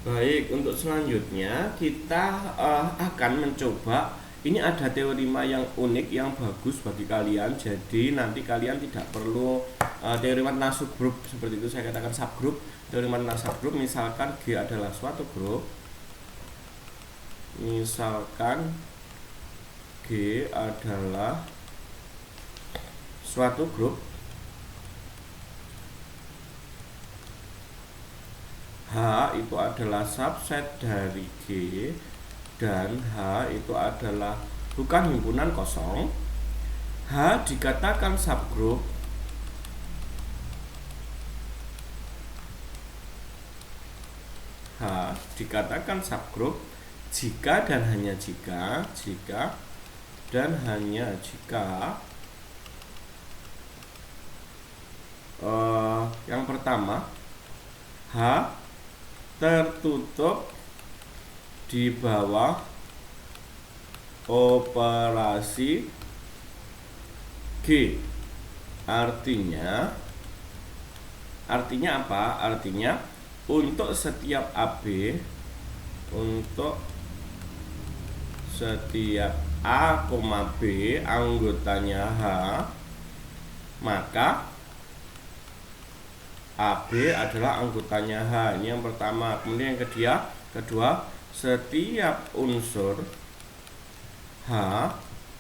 Baik, untuk selanjutnya kita akan mencoba. Ini ada teorema yang unik yang bagus bagi kalian. Jadi nanti kalian tidak perlu teorema tentang subgrup seperti itu saya katakan subgrup. Teorema tentang subgrup misalkan G adalah suatu grup. Misalkan G adalah suatu grup. H itu adalah subset dari G dan H itu adalah bukan himpunan kosong. H dikatakan subgrup H dikatakan subgrup jika dan hanya jika dan hanya jika yang pertama H tertutup di bawah operasi G. Artinya apa? Artinya untuk setiap AB, untuk setiap A, B anggotanya H, maka AB adalah anggotanya H. Ini yang pertama. Kemudian yang kedua, setiap unsur H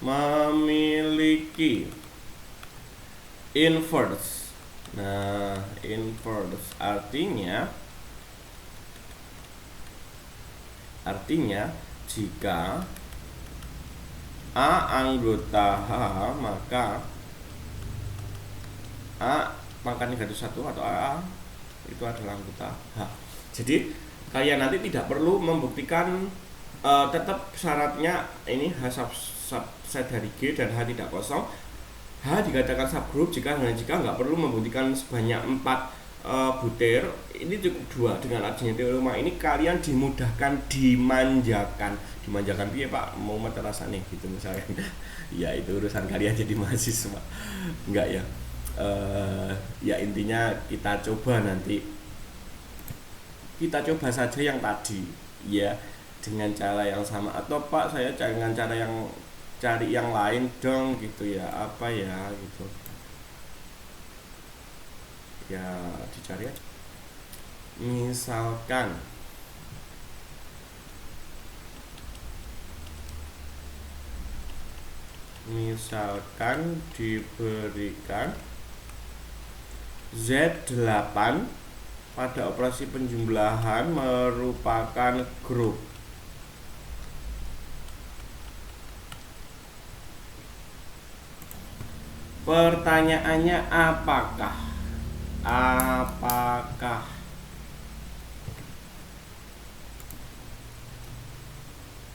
memiliki inverse. Nah, inverse artinya jika A anggota H, maka A pangkat negatif 1 atau A itu adalah anggota H. Jadi kalian nanti tidak perlu membuktikan, tetap syaratnya ini H subset dari G dan H tidak kosong. H dikatakan subgrup jika nggak perlu membuktikan sebanyak 4 butir. Ini cukup 2. Dengan adanya teorema ini kalian dimudahkan, dimanjakan piye Pak, mau mata rasanya gitu misalnya. Ya itu urusan kalian jadi mahasiswa. Enggak ya. Ya intinya kita coba saja yang tadi ya, dengan cara yang sama, atau Pak saya dengan cara yang cari yang lain dong gitu ya, apa ya gitu ya, dicari aja. Misalkan diberikan Z8 pada operasi penjumlahan merupakan grup. Pertanyaannya apakah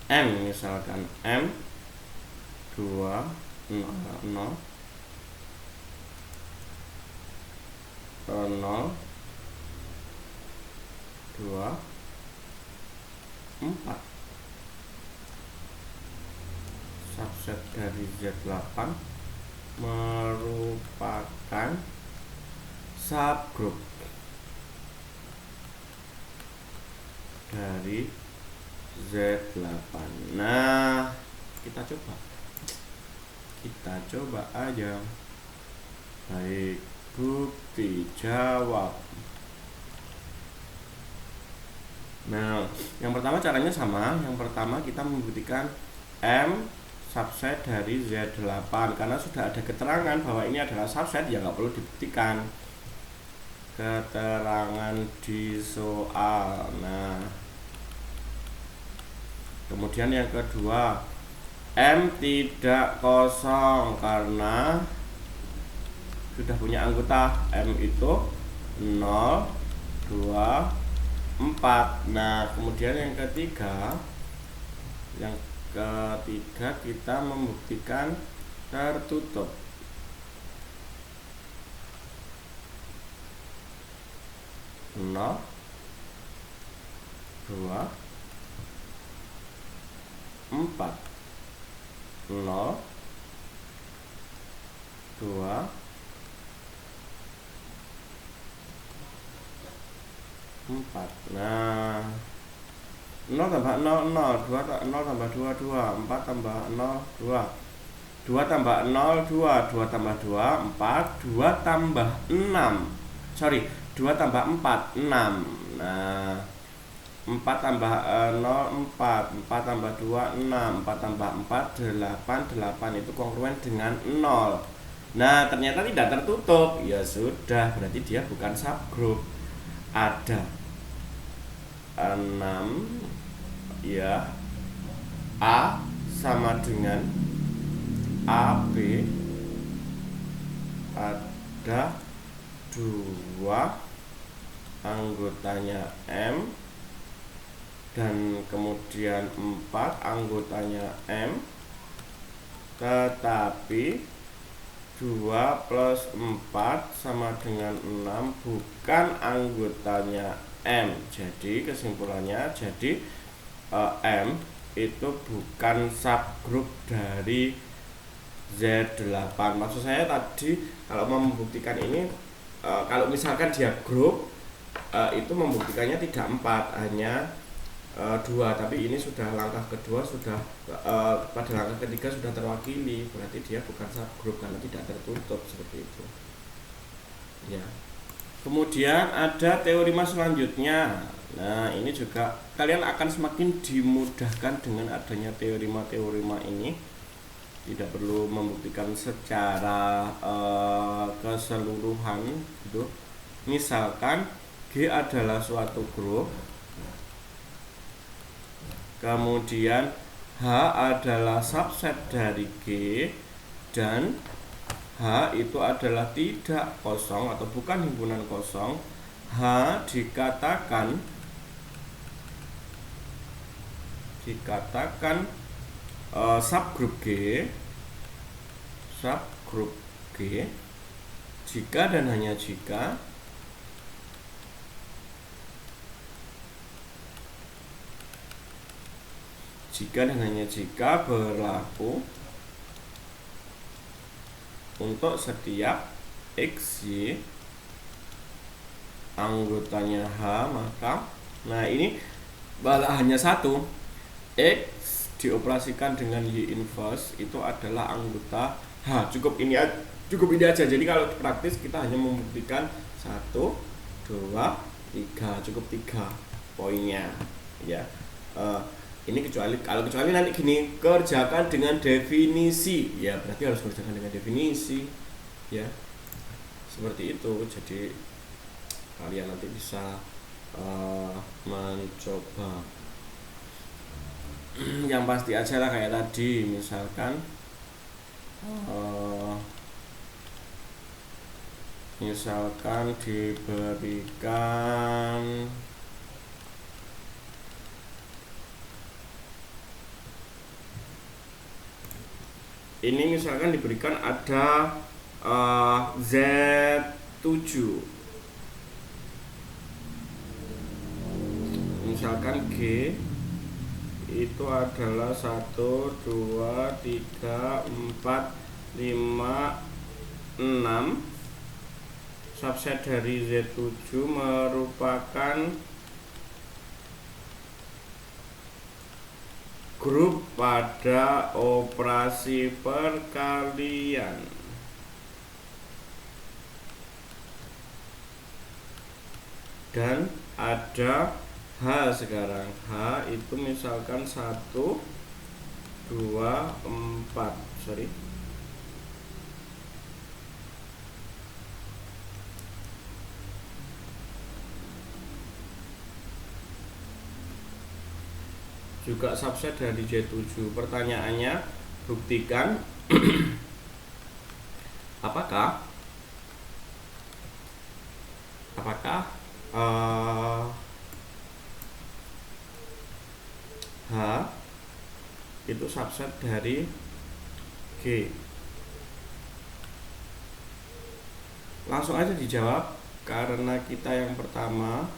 M, misalkan M 2 0 0 2 4 subset dari Z8 merupakan subgrup dari Z8. Nah, kita coba aja. Baik, bukti jawab. Nah, yang pertama caranya sama. Yang pertama kita membuktikan M subset dari Z8. Karena sudah ada keterangan bahwa ini adalah subset, ya nggak perlu dibuktikan. Keterangan di soal. Nah, kemudian yang kedua, M tidak kosong karena sudah punya anggota. M itu 0, 2, 4. Nah, kemudian yang ketiga kita membuktikan tertutup. 0, 2, 4. 0, 2, 4. Nah, 0 tambah 0 0, 0 tambah 2 2, 4 tambah 0 2, 2 tambah 0 2, 2 tambah 2 4, 2 tambah 6, sorry 2 tambah 4 6. Nah 4 tambah 0 4, 4 tambah 2 6, 4 tambah 4 8, 8 itu kongruen dengan 0. Nah ternyata tidak tertutup. Ya sudah, berarti dia bukan subgroup. Ada 6 ya, A sama dengan AB, ada 2 anggotanya M, dan kemudian 4 anggotanya M, tetapi 2 plus 4 sama dengan 6 bukan anggotanya M. Jadi kesimpulannya, jadi M itu bukan subgroup dari Z8. Maksud saya tadi kalau mau membuktikan ini, kalau misalkan dia grup, itu membuktikannya tidak 4, hanya 2, tapi ini sudah langkah kedua, sudah pada langkah ketiga sudah terwakili, berarti dia bukan subgroup karena tidak tertutup seperti itu ya. Kemudian ada teorema selanjutnya. Nah ini juga kalian akan semakin dimudahkan dengan adanya teorema-teorema ini, tidak perlu membuktikan secara keseluruhan gitu. Misalkan G adalah suatu grup, kemudian H adalah subset dari G, dan H itu adalah tidak kosong atau bukan himpunan kosong. H dikatakan subgroup G jika dan hanya jika berlaku untuk setiap X, Y anggotanya H, maka nah ini malah hanya satu, X dioperasikan dengan Y inverse itu adalah anggota H. Cukup ini aja. Jadi kalau praktis kita hanya membuktikan 1 2 3, cukup 3 poinnya ya. Ini kecuali nanti gini, kerjakan dengan definisi ya, berarti harus kerjakan dengan definisi ya, seperti itu. Jadi kalian nanti bisa mencoba yang pasti aja lah, kayak tadi misalkan diberikan ini, misalkan diberikan ada Z7, misalkan G itu adalah 1 2 3 4 5 6, subset dari Z7 merupakan grup pada operasi perkalian. Dan ada H sekarang. H itu misalkan 1 2 4, sorry, juga subset dari J7. Pertanyaannya, buktikan apakah H itu subset dari G. Langsung aja dijawab, karena kita yang pertama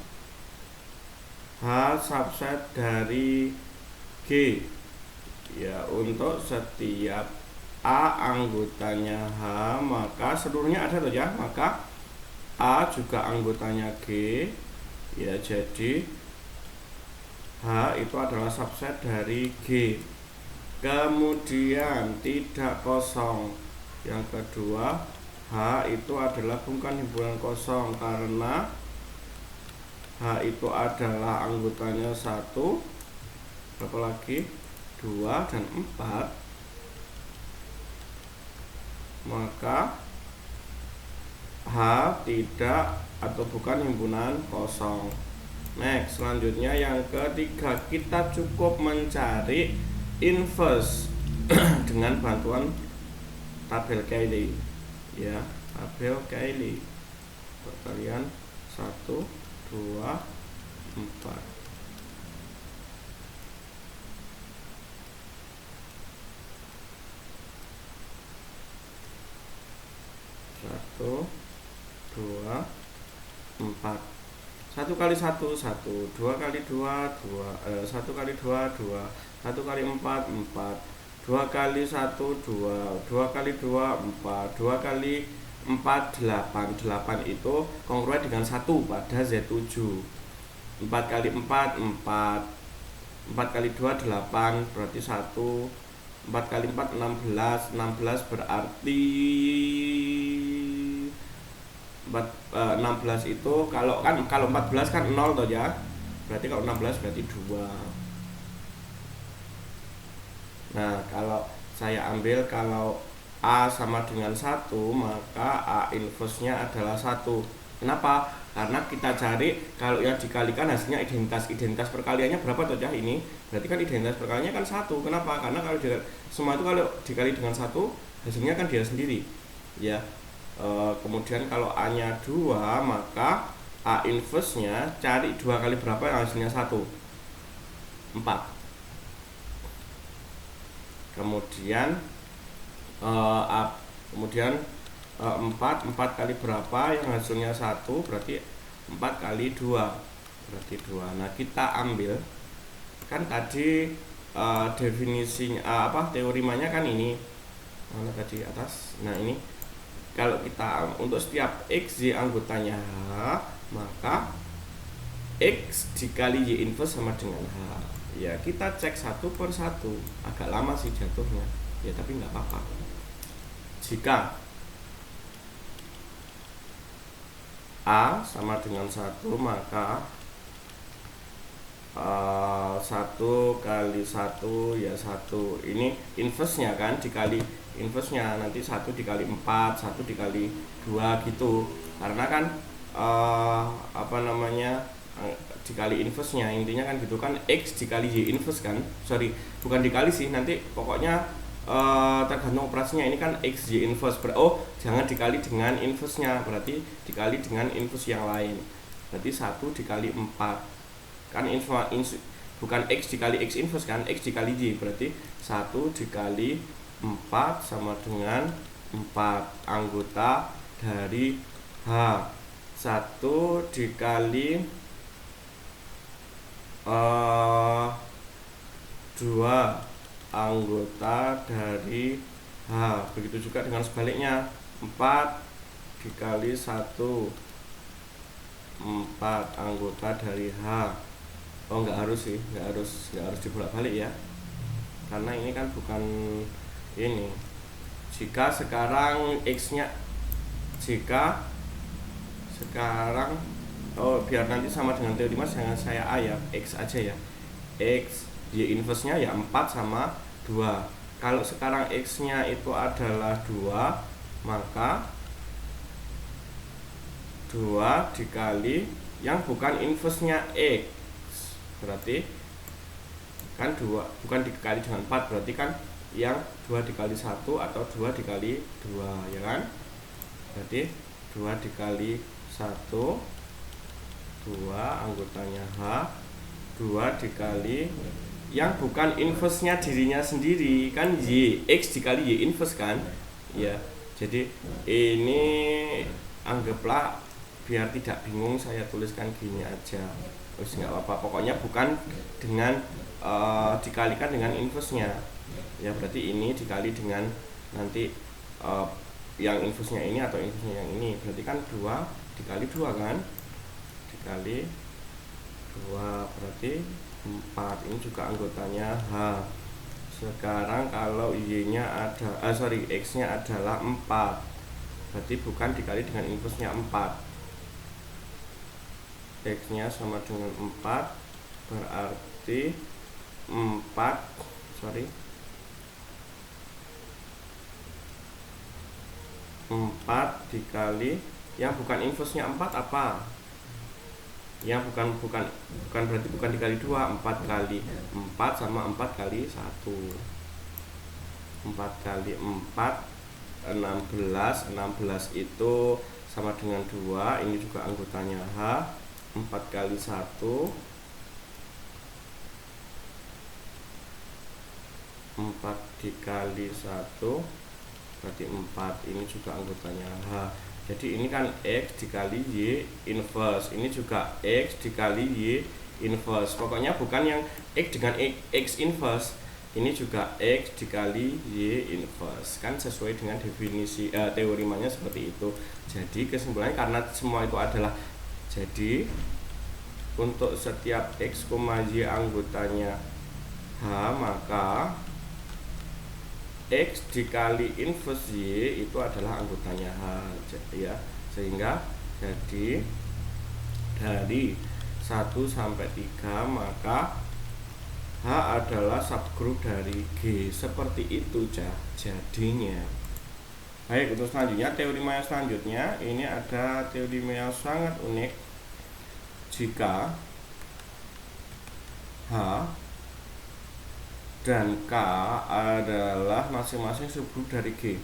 H subset dari G ya, untuk setiap A anggotanya H maka seluruhnya ada tuh ya, maka A juga anggotanya G ya. Jadi H itu adalah subset dari G. Kemudian tidak kosong. Yang kedua, H itu adalah bukan himpunan kosong karena H itu adalah anggotanya 1, berapa lagi? 2 dan 4. Maka H tidak atau bukan himpunan kosong. Next, selanjutnya yang ketiga, kita cukup mencari inverse dengan bantuan tabel Cayley. Ya, tabel Cayley. Kalian 1, 2, 4. Satu, 2, 4. 1 kali 1, 1, 2 kali 2, 2, 1 kali 2, 2, 1 kali 4, 4, 2 kali 1, 2, 2 kali 2, 4, 2 kali 4, 8. 8 itu kongruen dengan 1 pada Z7. 4 kali 4, 4. 4 kali 2, 8, berarti 1. 4 kali 4, 16. 16 berarti 16 itu kalau 14 kan 0 toh ya. Berarti kalau 16 berarti 2. Nah, kalau saya ambil kalau A sama dengan 1, maka A inverse-nya adalah 1. Kenapa? Karena kita cari kalau yang dikalikan hasilnya identitas perkaliannya berapa toh ya ini? Berarti kan identitas perkaliannya kan 1. Kenapa? Karena kalau semua itu kalau dikali dengan 1, hasilnya kan dia sendiri. Ya. Kemudian kalau A-nya 2, maka A inverse-nya cari 2 kali berapa yang hasilnya 1? 4. Kemudian 4 kali berapa yang hasilnya 1? Berarti 4 kali 2 berarti 2. Nah, kita ambil kan tadi definisinya teorimanya kan ini mana tadi atas. Nah, ini kalau kita untuk setiap X Y anggotanya H, maka X dikali Y inverse sama dengan H. Ya, kita cek satu per satu. Agak lama sih jatuhnya, ya tapi nggak apa-apa. Jika A sama dengan 1, maka 1 kali 1 ya 1. Ini inverse-nya kan, dikali inverse-nya nanti 1 dikali 4, 1 dikali 2 gitu. Karena kan dikali inverse-nya, intinya kan gitu kan, X dikali Y inverse kan. Sorry, bukan dikali sih, nanti pokoknya tergantung operasinya. Ini kan X Y inverse. Jangan dikali dengan inverse-nya, berarti dikali dengan inverse yang lain. Berarti 1 dikali 4. Kan bukan X dikali X inverse kan, X dikali Y, berarti 1 dikali 4 sama dengan 4 anggota dari H. 1 dikali 2 anggota dari H. Begitu juga dengan sebaliknya, 4 dikali 1, 4 anggota dari H. Nggak harus sih, nggak harus dibolak-balik ya, karena ini kan bukan ini. Jika sekarang X-nya, jika sekarang biar nanti sama dengan teori mas, jangan saya A ya, X aja ya. X Y inverse-nya ya 4 sama 2. Kalau sekarang X-nya itu adalah 2, maka 2 dikali yang bukan inverse-nya X, berarti kan 2 bukan dikali dengan 4, berarti kan yang 2 dikali 1 atau 2 dikali 2 ya kan. Berarti 2 dikali 1, 2 anggotanya H, 2 dikali yang bukan inverse-nya dirinya sendiri kan, Y, X dikali Y inverse kan ya. Jadi ini anggaplah, biar tidak bingung saya tuliskan gini aja, terus nggak apa-apa, pokoknya bukan dengan dikalikan dengan inverse-nya ya. Berarti ini dikali dengan nanti yang inverse-nya ini atau inverse-nya yang ini, berarti kan 2 dikali 2 kan, dikali 2 berarti 4 ini juga anggotanya H. Sekarang kalau Y-nya ada X-nya adalah 4, berarti bukan dikali dengan inverse-nya 4. X-nya sama dengan 4, berarti 4 dikali yang bukan inverse-nya 4 apa? Yang bukan berarti bukan dikali 2, 4 kali 4 sama 4 kali 1. 4 kali 4 16 itu sama dengan 2, ini juga anggotanya H. 4 kali 1 4 dikali 1 berarti 4, ini juga anggotanya H. Jadi ini kan X dikali Y inverse, ini juga X dikali Y inverse. Pokoknya bukan yang X dengan X inverse, ini juga X dikali Y inverse. Kan sesuai dengan definisi teorimanya seperti itu. Jadi kesimpulannya karena semua itu adalah, jadi untuk setiap X, Y anggotanya H, maka X dikali inverse Y itu adalah anggotanya H, ya. Sehingga jadi dari 1 sampai 3 maka H adalah subgroup dari G. Seperti itu jadinya. Baik, untuk selanjutnya teorema yang selanjutnya ini ada teorema yang sangat unik. Jika H dan K adalah masing-masing subgroup dari G,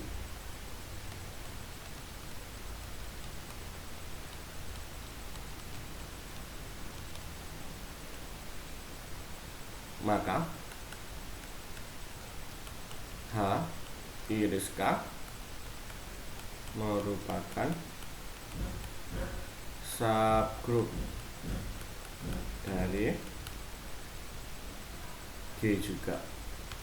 maka H iris K merupakan subgroup dari G juga,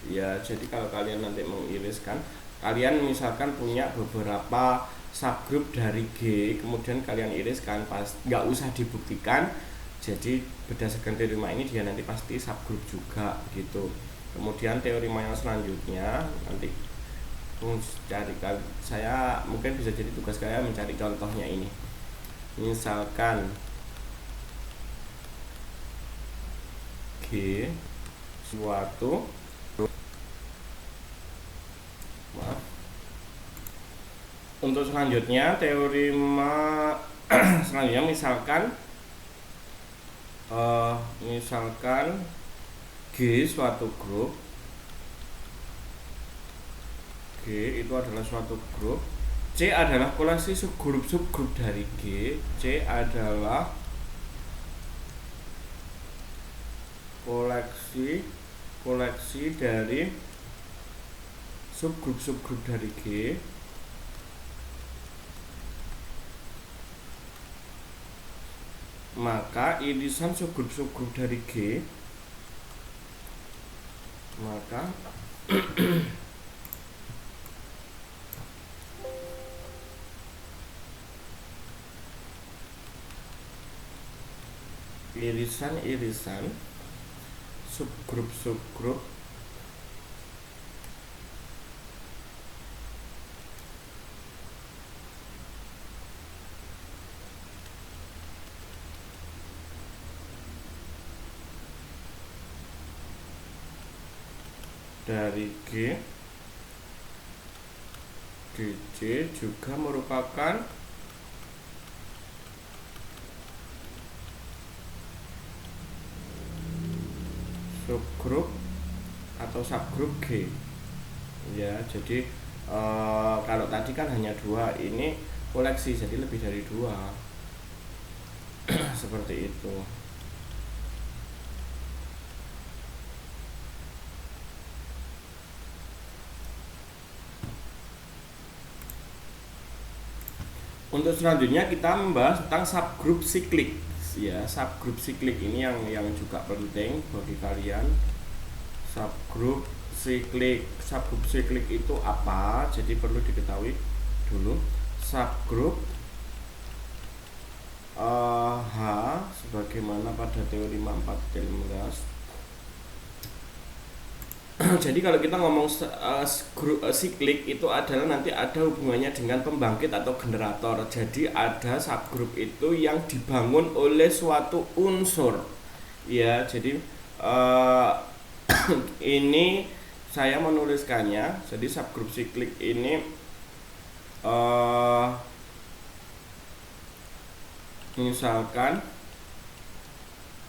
ya. Jadi kalau kalian nanti mengiriskan, kalian misalkan punya beberapa subgroup dari G, kemudian kalian iriskan, pas nggak usah dibuktikan. Jadi berdasarkan teorema ini dia nanti pasti subgroup juga gitu. Kemudian teorema yang selanjutnya nanti cari, saya mungkin bisa jadi tugas saya mencari contohnya ini. Misalkan G suatu, maaf. Untuk selanjutnya teorema selanjutnya misalkan G suatu grup, G itu adalah suatu grup, C adalah koleksi subgrup dari G, C adalah koleksi dari subgrup dari G, maka irisan subgrup dari G, maka irisan subgrup dari G juga merupakan subgrup atau subgrup G, ya. Jadi kalau tadi kan hanya 2, ini koleksi jadi lebih dari 2 seperti itu. Untuk selanjutnya kita membahas tentang subgroup siklik, ya. Subgroup siklik ini yang juga penting bagi kalian. Subgroup siklik itu apa? Jadi perlu diketahui dulu. Subgroup H sebagaimana pada teori 4.15 Jadi kalau kita ngomong siklik itu adalah nanti ada hubungannya dengan pembangkit atau generator. Jadi ada subgroup itu yang dibangun oleh suatu unsur. Ya, jadi ini saya menuliskannya. Jadi subgroup siklik ini misalkan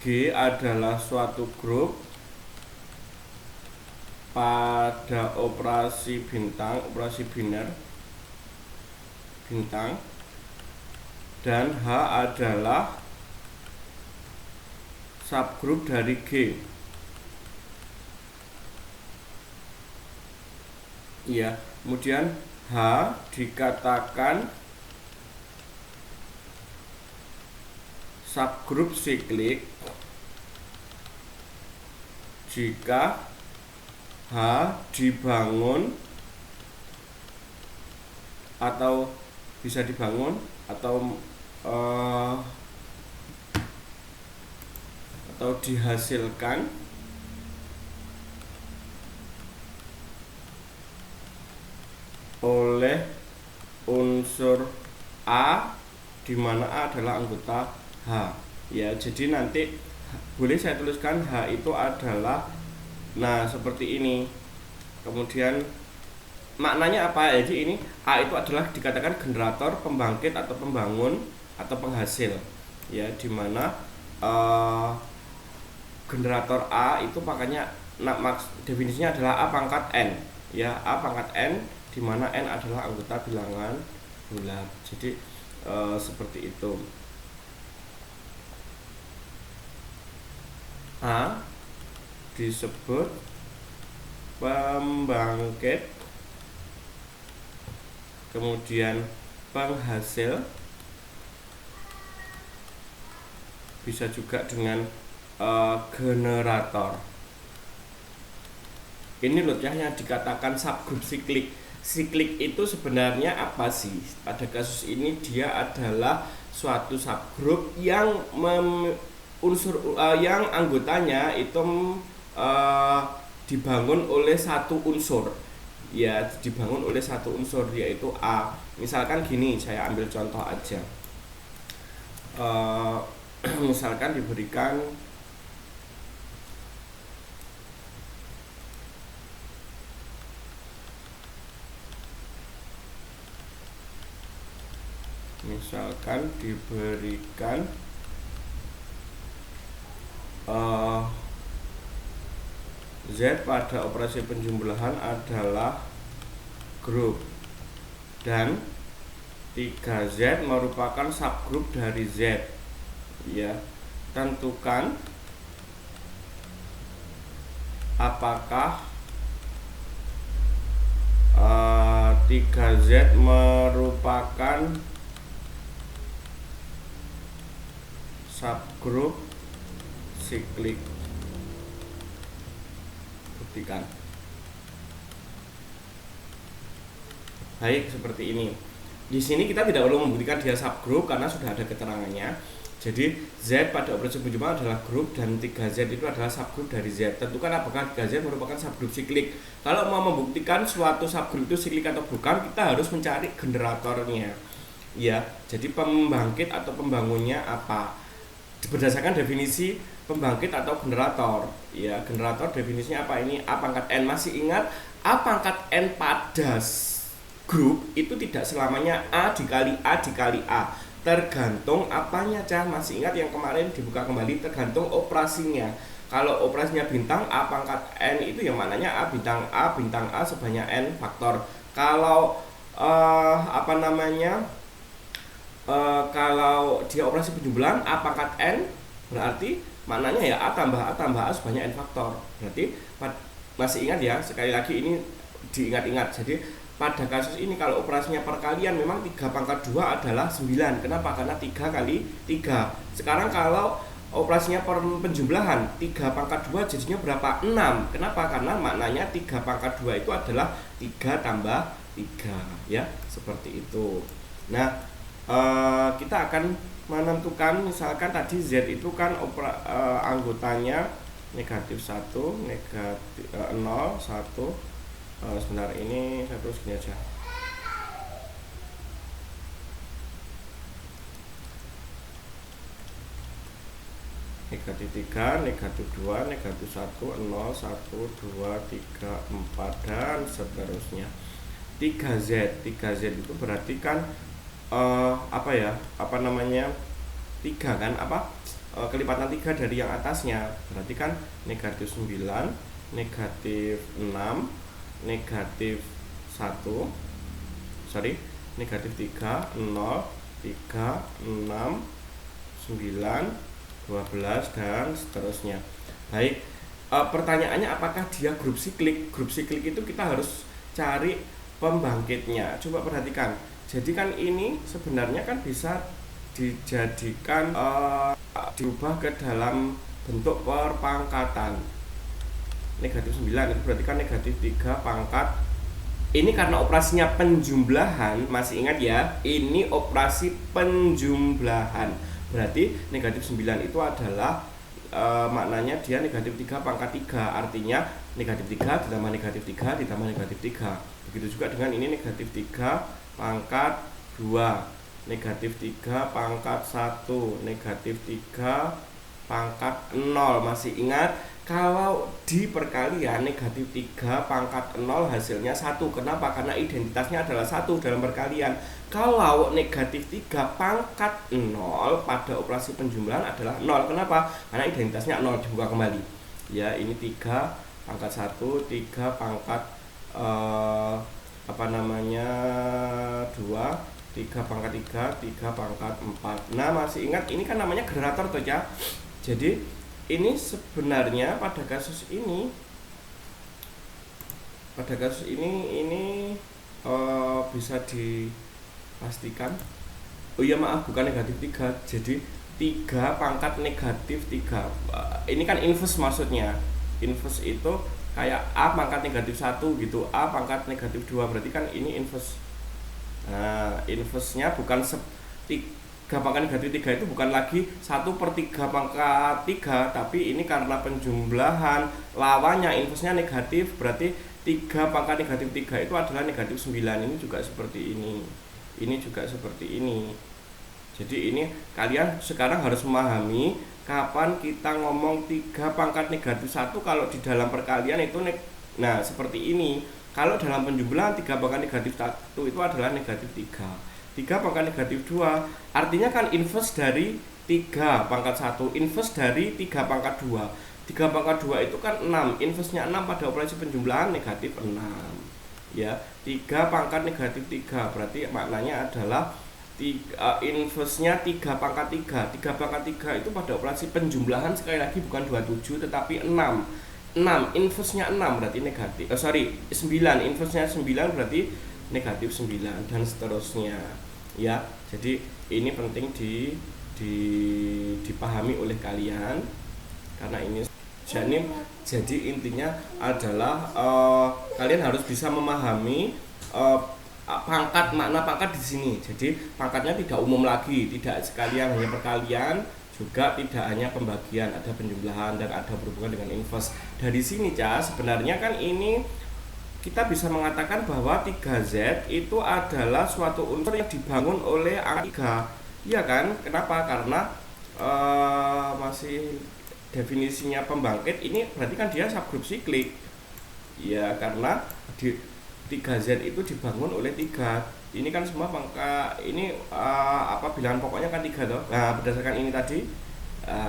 G adalah suatu grup pada operasi bintang, operasi biner bintang, dan H adalah subgrup dari G. Ya, kemudian H dikatakan subgrup siklik jika H dibangun atau bisa dibangun atau dihasilkan oleh unsur A, di mana A adalah anggota H. Ya, jadi nanti boleh saya tuliskan H itu adalah, nah seperti ini. Kemudian maknanya apa? Jadi ini A itu adalah dikatakan generator, pembangkit atau pembangun atau penghasil. Ya, dimana generator A itu makanya definisinya adalah A pangkat N. Ya, A pangkat N, dimana N adalah anggota bilangan bulat. Jadi seperti itu. A disebut pembangkit, kemudian penghasil, bisa juga dengan generator. Ini loh ya yang dikatakan subgroup siklik. Siklik itu sebenarnya apa sih? Pada kasus ini dia adalah suatu subgroup yang yang anggotanya itu dibangun oleh satu unsur. Ya, dibangun oleh satu unsur yaitu A. Misalkan gini, saya ambil contoh aja. Misalkan diberikan Z pada operasi penjumlahan adalah grup dan 3Z merupakan subgrup dari Z. Ya, tentukan apakah 3Z merupakan subgrup siklik. Buktikan. Baik, seperti ini. Di sini kita tidak perlu membuktikan dia subgrup karena sudah ada keterangannya. Jadi Z pada operasi penjumlahan adalah grup dan 3Z itu adalah subgrup dari Z. Tentukan apakah 3Z merupakan subgrup siklik. Kalau mau membuktikan suatu subgrup itu siklik atau bukan, kita harus mencari generatornya. Ya, jadi pembangkit atau pembangunnya apa? Berdasarkan definisi pembangkit atau generator. Ya, generator definisinya apa ini? A pangkat N. Masih ingat A pangkat N pada grup itu tidak selamanya A dikali A dikali A, tergantung apanya, Cah. Masih ingat yang kemarin dibuka kembali, tergantung operasinya. Kalau operasinya bintang, A pangkat N itu yang maknanya A bintang A sebanyak N faktor. Kalau kalau dia operasi penjumlahan A pangkat N, berarti maknanya ya A tambah A sebanyak N faktor. Berarti masih ingat ya, sekali lagi ini diingat-ingat. Jadi pada kasus ini kalau operasinya perkalian memang 3 pangkat 2 adalah 9. Kenapa? Karena 3 kali 3. Sekarang kalau operasinya penjumlahan 3 pangkat 2 jadinya berapa? 6. Kenapa? Karena maknanya 3 pangkat 2 itu adalah 3 tambah 3. Ya, seperti itu. Nah, kita akan menentukan, misalkan tadi Z itu kan anggotanya negatif 1, negatif 0, 1. Sebentar, ini saya terus gini aja. Negatif 3, negatif 2, negatif 1, 0, 1, 2, 3, 4, dan seterusnya. 3Z itu berarti kan apa ya, apa namanya, 3 kan, apa kelipatan 3 dari yang atasnya, berarti kan negatif 9, negatif 6, negatif 1, sorry, negatif 3, 0, 3, 6, 9, 12, dan seterusnya. Baik, pertanyaannya apakah dia grup siklik? Grup siklik itu kita harus cari pembangkitnya. Coba perhatikan. Jadi kan ini sebenarnya kan bisa dijadikan diubah ke dalam bentuk perpangkatan. Negatif 9 itu berarti kan negatif 3 pangkat. Ini karena operasinya penjumlahan, masih ingat ya? Ini operasi penjumlahan. Berarti negatif 9 itu adalah maknanya dia negatif 3 pangkat 3. Artinya negatif 3 ditambah negatif 3 ditambah negatif 3. Begitu juga dengan ini negatif 3 pangkat 2, negatif 3 pangkat 1, negatif 3 pangkat 0. Masih ingat? Kalau di perkalian negatif 3 pangkat 0 hasilnya 1. Kenapa? Karena identitasnya adalah 1 dalam perkalian. Kalau negatif 3 pangkat 0 pada operasi penjumlahan adalah 0. Kenapa? Karena identitasnya 0. Dibuka kembali. Ya, ini 3 pangkat 1, 3 pangkat 2, 3 pangkat 3, 3 pangkat 4. Nah, masih ingat ini kan namanya generator toh ya. Jadi ini sebenarnya pada kasus ini bisa dipastikan. Oh iya, maaf, bukan negatif 3. Jadi 3 pangkat negatif 3. Ini kan inverse maksudnya. Inverse itu kayak A pangkat negatif 1 gitu. A pangkat negatif 2. Berarti kan ini inverse. Nah, inverse-nya bukan 3 pangkat negatif 3 itu bukan lagi 1/3 pangkat 3, tapi ini karena penjumlahan lawannya inverse-nya negatif, berarti 3 pangkat negatif 3 itu adalah negatif 9. Ini juga seperti ini juga seperti ini. Jadi ini kalian sekarang harus memahami kapan kita ngomong 3 pangkat negatif 1 kalau di dalam perkalian itu nah seperti ini. Kalau dalam penjumlahan 3 pangkat negatif 1 itu adalah negatif 3. 3 pangkat negatif 2 artinya kan inverse dari 3 pangkat 1, inverse dari 3 pangkat 2. 3 pangkat 2 itu kan 6, inverse-nya 6 pada operasi penjumlahan negatif 6. Ya, 3 pangkat negatif 3 berarti maknanya adalah inverse-nya 3 pangkat 3. 3 pangkat 3 itu pada operasi penjumlahan sekali lagi bukan 27 tetapi 6. 6 inverse-nya 6 berarti negatif. 9 inverse-nya 9 berarti negatif 9 dan seterusnya. Ya, jadi ini penting dipahami oleh kalian karena ini jadi intinya adalah kalian harus bisa memahami makna pangkat di sini. Jadi pangkatnya tidak umum lagi, tidak sekalian hanya perkalian, juga tidak hanya pembagian, ada penjumlahan dan ada berhubungan dengan inverse. Dari sini sebenarnya kan ini kita bisa mengatakan bahwa 3Z itu adalah suatu unsur yang dibangun oleh angka 3. Iya kan? Kenapa? Karena masih definisinya pembangkit ini berarti kan dia subgrup siklik. Ya, karena 3Z itu dibangun oleh 3. Ini kan semua pangkat ini bilangan pokoknya kan 3 toh. Nah, berdasarkan ini tadi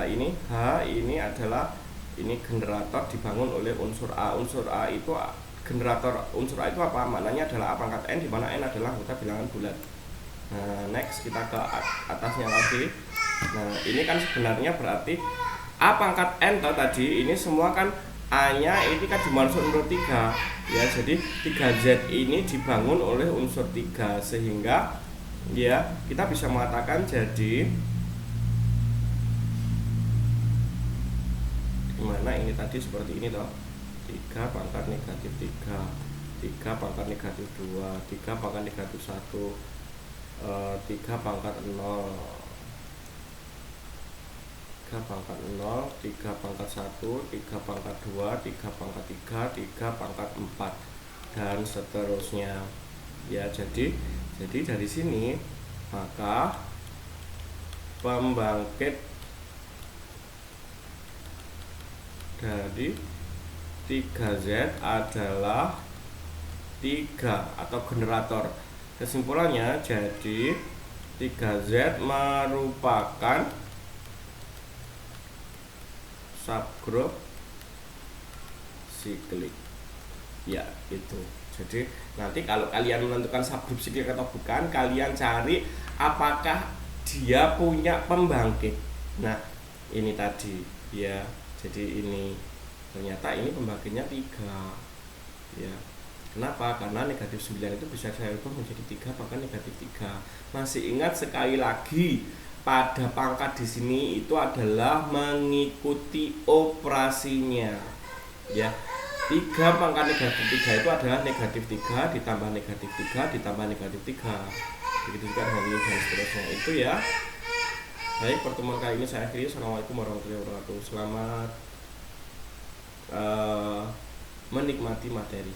ini H ini adalah ini generator dibangun oleh unsur A. Unsur A itu generator unsur A itu apa? Maknanya adalah A pangkat N, di mana N adalah anggota bilangan bulat. Nah, next kita ke atasnya lagi. Nah, ini kan sebenarnya berarti A pangkat N tadi ini semua kan A-nya ini kan dimaksud unsur 3. Ya, jadi 3Z ini dibangun oleh unsur 3 sehingga ya kita bisa mengatakan jadi gimana ini tadi seperti ini toh. 3 pangkat negatif 3, 3 pangkat negatif 2, 3 pangkat negatif 1, 3 pangkat 0, 3 3 pangkat 0, 3 pangkat 1, 3 pangkat 2, 3 pangkat 3, 3 pangkat 4, dan seterusnya. Ya, jadi dari sini maka pembangkit dari 3Z adalah 3 atau generator. Kesimpulannya, jadi 3Z merupakan subgroup siklik. Ya, itu. Jadi nanti kalau kalian menentukan subgroup siklik atau bukan, kalian cari apakah dia punya pembangkit. Nah, ini tadi ya. Jadi ini ternyata ini pembangkitnya 3. Ya. Kenapa? Karena negatif 9 itu bisa saya ubah menjadi 3 pangkat negatif 3. Masih ingat sekali lagi, pada pangkat di sini itu adalah mengikuti operasinya. Ya. 3 pangkat negatif 3 itu adalah negatif 3 ditambah negatif 3 ditambah negatif 3. Begitu juga dengan ini dan seterusnya. Itu ya. Baik, pertemuan kali ini saya akhiri. Assalamualaikum warahmatullahi wabarakatuh. Selamat menikmati materi.